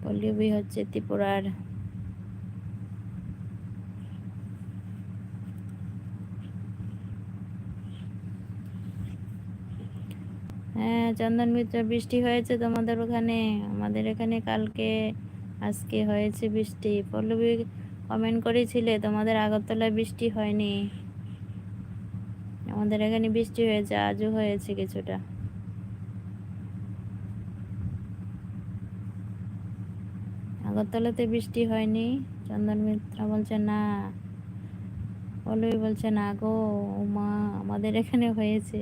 পল্লবী হচ্ছে ত্রিপুরার। হ্যাঁ চন্দন মিত্র, বৃষ্টি হয়েছে তোমাদের ওখানে? আমাদের এখানে কালকে আজকে হয়েছে বৃষ্টি। পল্লবী কমেন্ট করেছিলে তোমাদের আগরতলায় বৃষ্টি হয়নি, আমাদের এখানে বৃষ্টি হয়েছে, আজও হয়েছে কিছুটা। আগরতলাতে বৃষ্টি হয়নি? চন্দন মিত্র বলছে না, পল্লবী বলছে না গো মা, আমাদের এখানে হয়েছে।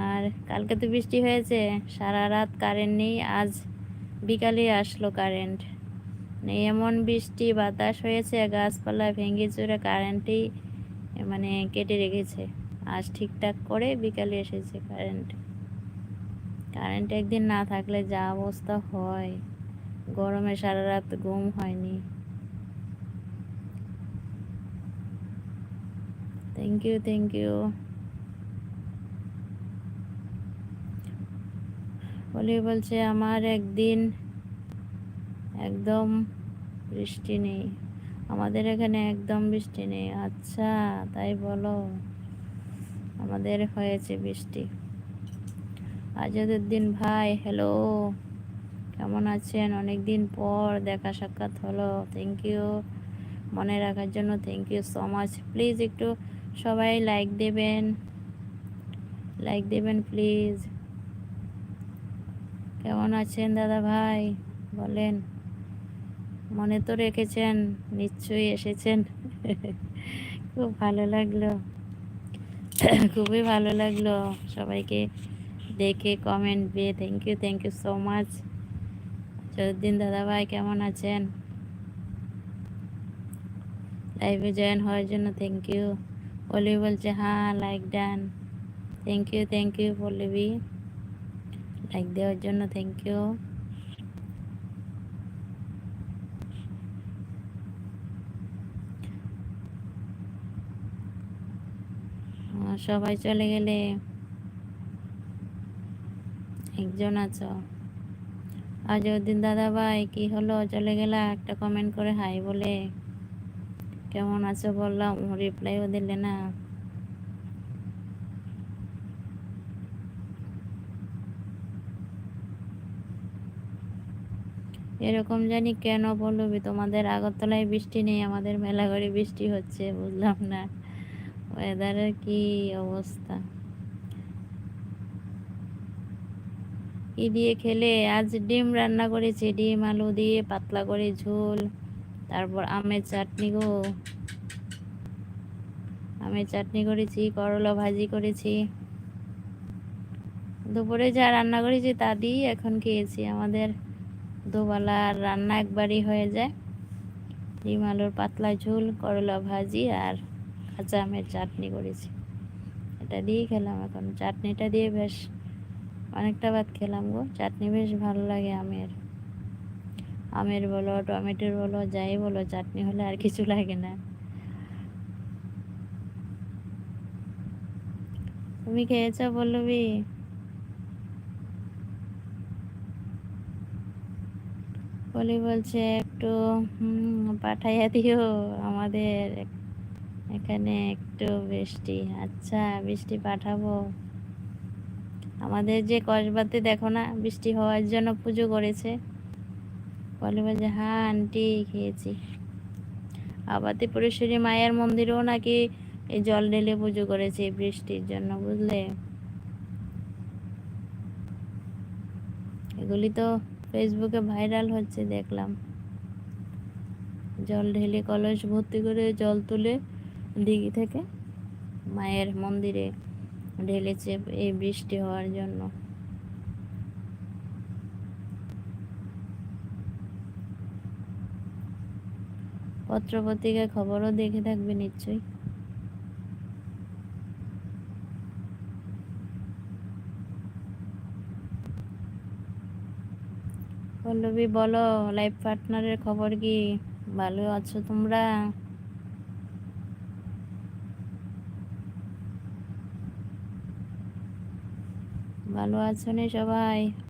আর কালকে তো বৃষ্টি হয়েছে, সারা রাত কারেন্ট নেই, আজ বিকালে আসলো কারেন্ট। এমন বৃষ্টি বাতাস হয়েছে, গাছপালা ভেঙে চুরে কারেন্টই মানে কেটে রেখেছে। আজ ঠিকঠাক করে বিকালে এসেছে কারেন্ট। কারেন্ট একদিন না থাকলে যা অবস্থা হয়, গরমে সারা রাত ঘুম হয়নি। Thank you, thank you. বলি বলছে আমার একদিন একদম বৃষ্টি নেই, আমাদের এখানে একদম বৃষ্টি নেই। আচ্ছা তাই বলো, আমাদের হয়েছে বৃষ্টি। আজাদুদ্দিন ভাই হ্যালো, কেমন আছেন? অনেকদিন পর দেখা সাক্ষাৎ হলো। থ্যাংক ইউ, মনে রাখার জন্য thank you so much. Please একটু সবাই লাইক দেবেন, লাইক দেবেন প্লিজ। কেমন আছেন দাদা ভাই বলেন, মনে তো রেখেছেন, নিশ্চয়ই এসেছেন। খুব ভালো লাগলো, খুবই ভালো লাগলো সবাইকে দেখে, কমেন্ট পেয়ে। Thank you so much. জয়দ্দিন দাদা ভাই কেমন আছেন? লাইভে জয়েন হওয়ার জন্য থ্যাংক ইউ। পল্লবী বলছে হ্যাঁ like done. Thank you Pallabi, like দেওয়ার জন্য থ্যাংক ইউ। সবাই চলে গেলে একজন আছো। আজউদ্দিন দাদা ভাই কি হলো, চলে গেলা? একটা কমেন্ট করে হাই বলে কেমন আছো বললাম, রিপ্লাইও দিলে না। এরকম জানি কেন পল্লবী, তোমাদের আগরতলায় বৃষ্টি নেই, আমাদের মেলাঘরে বৃষ্টি হচ্ছে, বুঝলাম না ওয়েদারের কি অবস্থা। কি দিয়ে খেলে? আজ ডিম রান্না করেছি, ডিম আলু দিয়ে পাতলা করে ঝোল, তারপর আমের চাটনি গো, আমের চাটনি করেছি, করলা ভাজি করেছি। দুপুরে যা রান্না করেছি তা দিয়েই এখন খেয়েছি। আমাদের দুবেলা রান্না একবারই হয়ে যায়। ডিম আলুর পাতলা ঝোল, করলা ভাজি আর কাঁচা আমের চাটনি করেছি, এটা দিয়েই খেলাম। এখন চাটনিটা দিয়ে বেশ অনেকটা ভাত খেলাম গো। চাটনি বেশ ভালো লাগে আমের, আমের বলো টমেটোর বলো যাই বলো, চাটনি হলে আর কিছু লাগে না। তুমি খেয়েছো পল্লবী? বলি বলছে একটু পাঠাইয়া দিও, আমাদের এখানে একটু বৃষ্টি। আচ্ছা বৃষ্টি পাঠাবো। আমাদের যে কসবাতে দেখো না, বৃষ্টি হওয়ার জন্য পুজো করেছে। বলে বলছে হ্যাঁ আন্টি খেয়েছি। আবাতি পরেশ্বরী মায়ের মন্দিরেও নাকি এই জল ঢেলে পুজো করেছে বৃষ্টির জন্য, বুঝলে? এগুলি তো ফেসবুকে ভাইরাল হচ্ছে, দেখলাম। জল ঢেলে কলস ভর্তি করে জল তুলে দিঘি থেকে মায়ের মন্দিরে ঢেলেছে এই বৃষ্টি হওয়ার জন্য। পত্রপত্রিকায় খবরও দেখে থাকবে নিশ্চয়ই। পল্লবী বলো, লাইফ পার্টনারের খবর কি? ভালো আছো তোমরা? ভালো আছো নি সবাই?